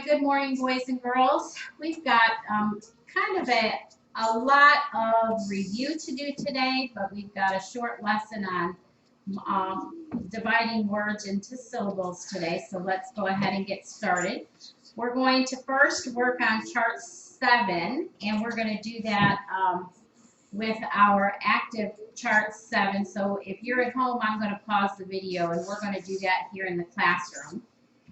good morning, boys and girls. We've got kind of a lot of review to do today, but we've got a short lesson on dividing words into syllables today. So let's go ahead and get started. We're going to first work on chart 7, and we're going to do that with our active chart 7. So if you're at home, I'm going to pause the video, and we're going to do that here in the classroom.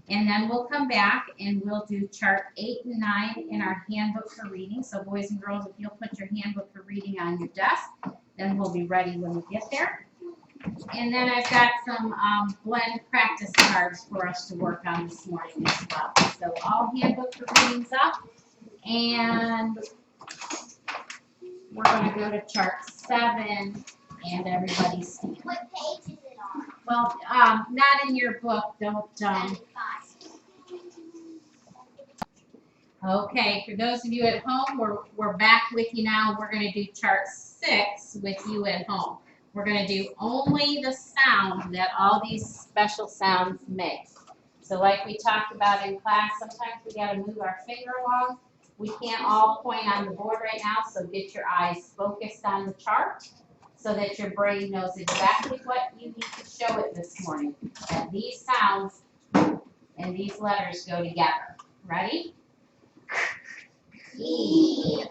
And then we'll come back and we'll do chart 8 and 9 in our handbook for reading. So boys and girls, if you'll put your handbook for reading on your desk, then we'll be ready when we get there. And then I've got some blend practice cards for us to work on this morning as well. So all handbook for readings up, and we're going to go to chart 7, and everybody stand. What page is it on? Well, not in your book. Don't. Okay, for those of you at home, we're back with you now. We're going to do chart 6 with you at home. We're going to do only the sound that all these special sounds make. So like we talked about in class, sometimes we got to move our finger along. We can't all point on the board right now, so get your eyes focused on the chart so that your brain knows exactly what you need to show it this morning. And these sounds and these letters go together. Ready? E-O-I-A.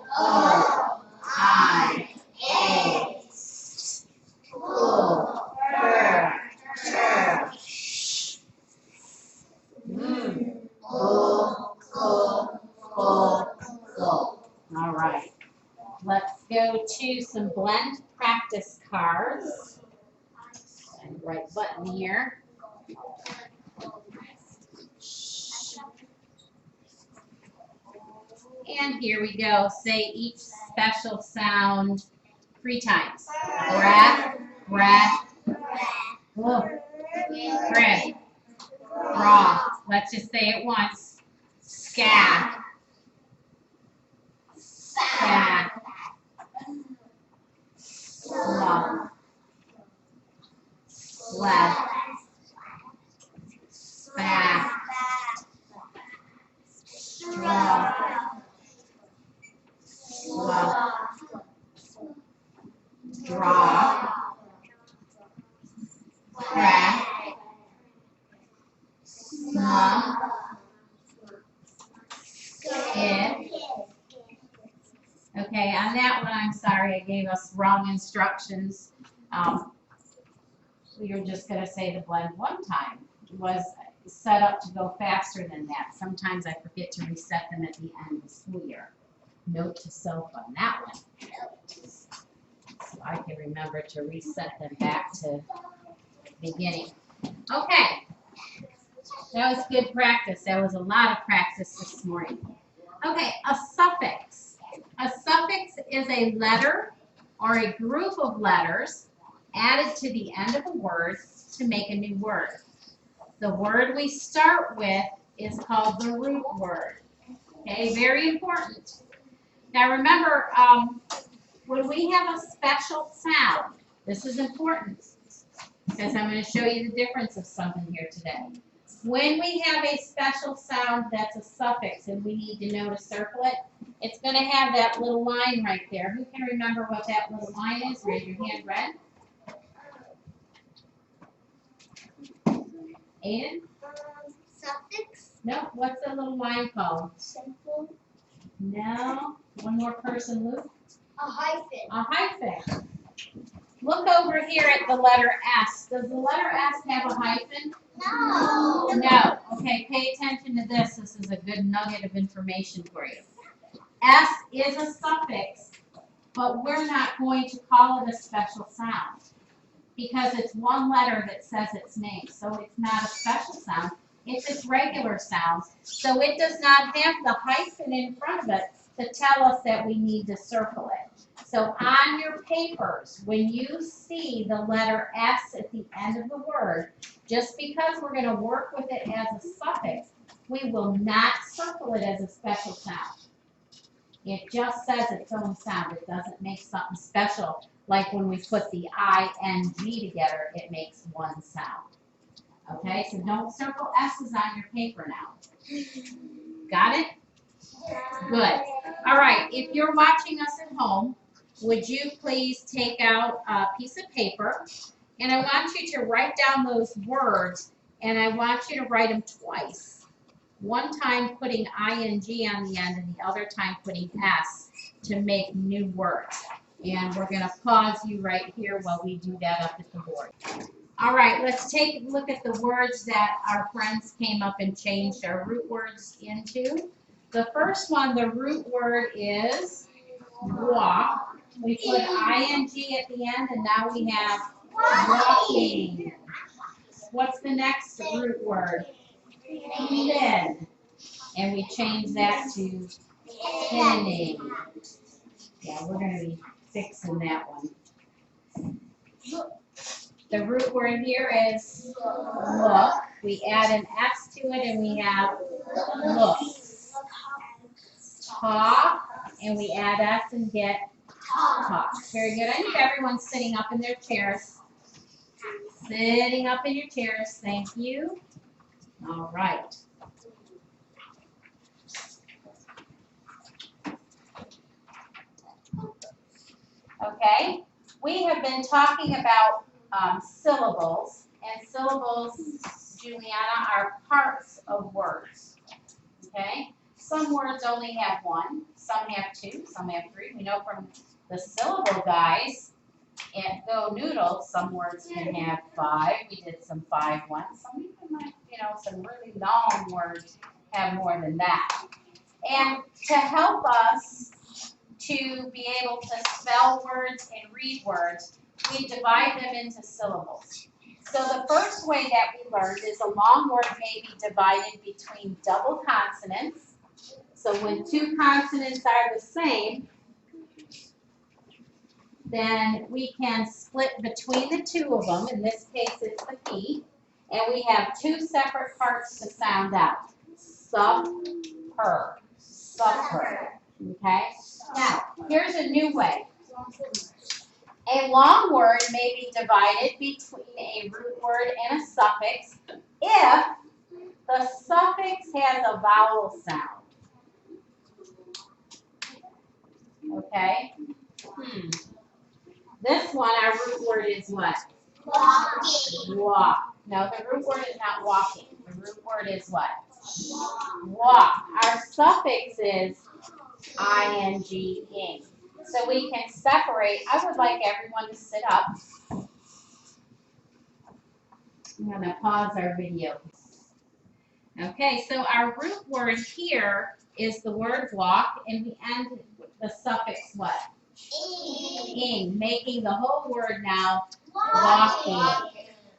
All right. Let's go to some blend practice cards. And the right button here. And here we go. Say each special sound 3 times. Breath, breath, breath, raw. Let's just say it once. Scat, scat, slump, slap, spat, straw, slump, draw, crack, snub, skip. Okay, on that one, I'm sorry, I gave us wrong instructions. We were just going to say the blend one time. It was set up to go faster than that. Sometimes I forget to reset them at the end of the school year. Note to self on that one. So I can remember to reset them back to beginning. Okay, that was good practice. That was a lot of practice this morning. Okay, a suffix. A suffix is a letter or a group of letters added to the end of a word to make a new word. The word we start with is called the root word. Okay, very important. Now remember, when we have a special sound, this is important because I'm going to show you the difference of something here today. When we have a special sound that's a suffix and we need to know to circle it, it's going to have that little line right there. Who can remember what that little line is? Raise your hand, Red. Aiden? Suffix? No, what's that little line called? Simple. No. One more person, Luke. A hyphen. A hyphen. Look over here at the letter S. Does the letter S have a hyphen? No. No. Okay, pay attention to this. This is a good nugget of information for you. S is a suffix, but we're not going to call it a special sound because it's one letter that says its name. So it's not a special sound. It's its regular sound. So it does not have the hyphen in front of it to tell us that we need to circle it. So on your papers, when you see the letter S at the end of the word, just because we're going to work with it as a suffix, we will not circle it as a special sound. It just says its own sound. It doesn't make something special. Like when we put the I-N-G together, it makes one sound. Okay, so don't circle S's on your paper now. Got it? Good. All right, if you're watching us at home, would you please take out a piece of paper, and I want you to write down those words, and I want you to write them twice. One time putting ing on the end, and the other time putting s to make new words. And we're going to pause you right here while we do that up at the board. All right, let's take a look at the words that our friends came up and changed our root words into. The first one, the root word is walk. We put ing at the end, and now we have walking. What's the next root word? Thin. And we change that to thinning. Yeah, we're going to be fixing that one. The root word here is look. We add an S to it, and we have look. Talk, and we add S and get talk. Very good. I need everyone sitting up in their chairs. Sitting up in your chairs. Thank you. All right. Okay. We have been talking about syllables, and syllables, Juliana, are parts of words. Okay. Some words only have one, some have two, some have three. We know from the syllable guys at Go Noodles, some words can have 5. We did some 5 ones. Some even might, some really long words have more than that. And to help us to be able to spell words and read words, we divide them into syllables. So the first way that we learned is a long word may be divided between double consonants. So when 2 consonants are the same, then we can split between the 2 of them. In this case, it's the P. And we have 2 separate parts to sound out. Supper. Supper. Okay? Now, here's a new way. A long word may be divided between a root word and a suffix if the suffix has a vowel sound. Okay? This one, our root word is what? Walking. Walk. No, the root word is not walking. The root word is what? Walk. Our suffix is ing. So we can separate. I would like everyone to sit up. I'm going to pause our video. Okay, so our root word here is the word walk, and we end with the suffix what? Ing, making the whole word now walking.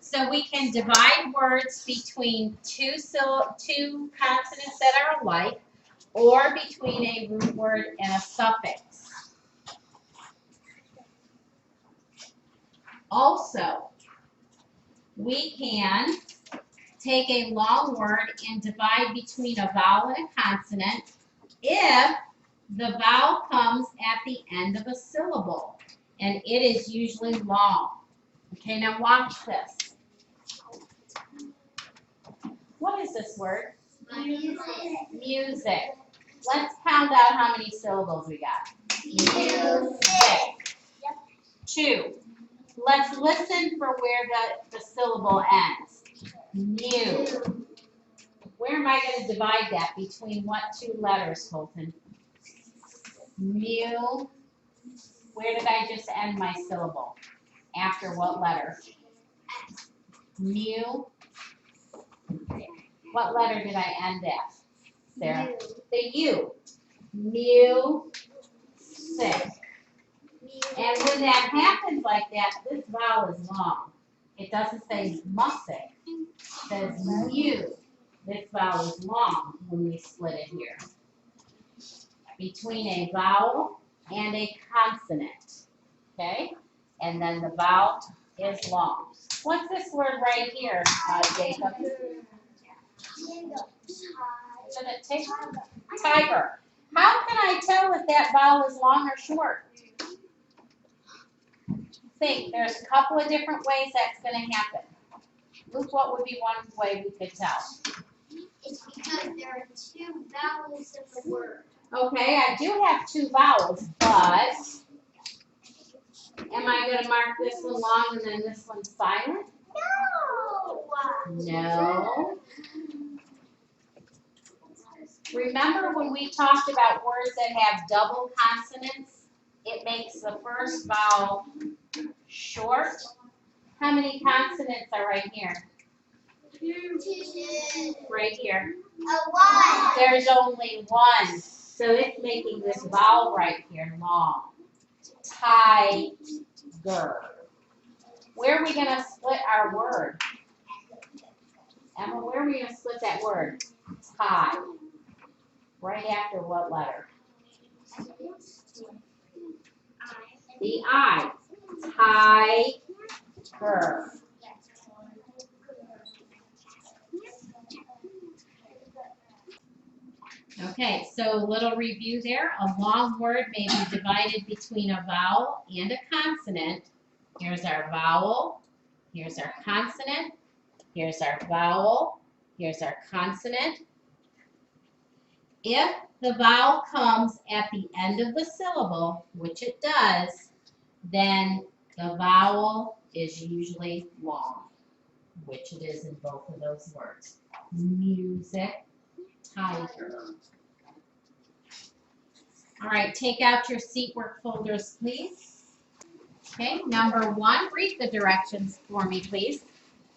So we can divide words between two consonants that are alike, or between a root word and a suffix. Also, we can take a long word and divide between a vowel and a consonant if the vowel comes at the end of a syllable, and it is usually long. Okay, now watch this. What is this word? Music. Music. Let's count out how many syllables we got. Music. 2. Let's listen for where the syllable ends. Mu. Where am I going to divide that? Between what 2 letters, Colton? Mu. Where did I just end my syllable? After what letter? Mu. What letter did I end at? Sarah? The U. Music. And when that happens like that, this vowel is long. It doesn't say music. It says mu. This vowel is long when we split it here. Between a vowel and a consonant. Okay? And then the vowel is long. What's this word right here, Jacob? Tiger. How can I tell if that vowel is long or short? Think. There's a couple of different ways that's going to happen. Luke, what would be one way we could tell? It's because there are two vowels in the word. Okay, I do have two vowels, but am I going to mark this one long and then this one silent? No. No. Remember when we talked about words that have double consonants? It makes the first vowel short. How many consonants are right here? Two. Right here. A one. There's only one. So it's making this vowel right here long. Tiger. Where are we going to split our word? Emma, where are we going to split that word? Tie. Right after what letter? The I. Tiger. Okay, so a little review there. A long word may be divided between a vowel and a consonant. Here's our vowel. Here's our consonant. Here's our vowel. Here's our consonant. If the vowel comes at the end of the syllable, which it does, then the vowel is usually long, which it is in both of those words. Music, tiger. All right, take out your seat work folders, please. Okay, number 1, read the directions for me, please.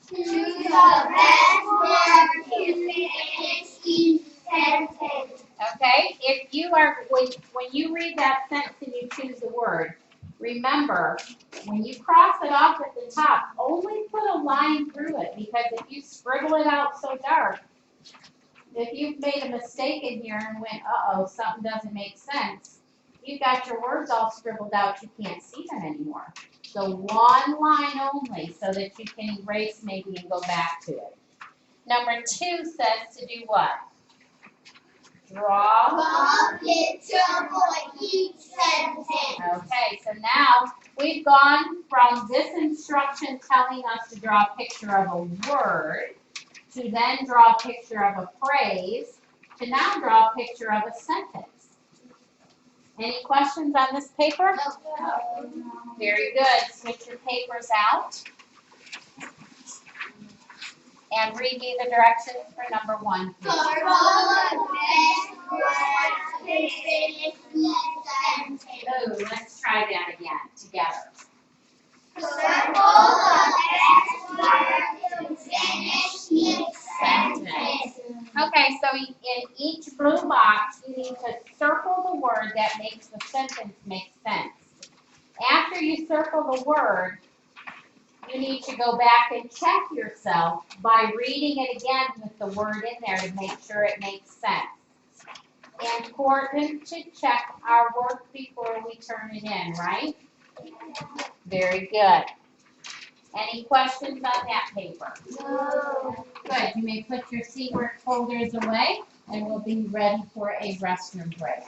Choose the best word to finish each sentence. Okay, if you are, when you read that sentence and you choose the word, remember, when you cross it off at the top, only put a line through it, because if you scribble it out so dark, if you've made a mistake in here and went, uh-oh, something doesn't make sense, you've got your words all scribbled out, you can't see them anymore. So one line only, so that you can erase maybe and go back to it. Number 2 says to do what? Draw. Draw a picture for each sentence. Okay, so now we've gone from this instruction telling us to draw a picture of a word, to then draw a picture of a phrase, to now draw a picture of a sentence. Any questions on this paper? Very good. Switch your papers out. And read me the directions for number 1, please. Circle the best word to finish each sentence. Ooh, let's try that again together. Circle the best word to finish each sentence. Okay, so in each blue box, you need to circle the word that makes the sentence make sense. After you circle the word, you need to go back and check yourself by reading it again with the word in there to make sure it makes sense. Important to check our work before we turn it in, right? Very good. Any questions on that paper? No. Good. You may put your seat work folders away, and we'll be ready for a restroom break.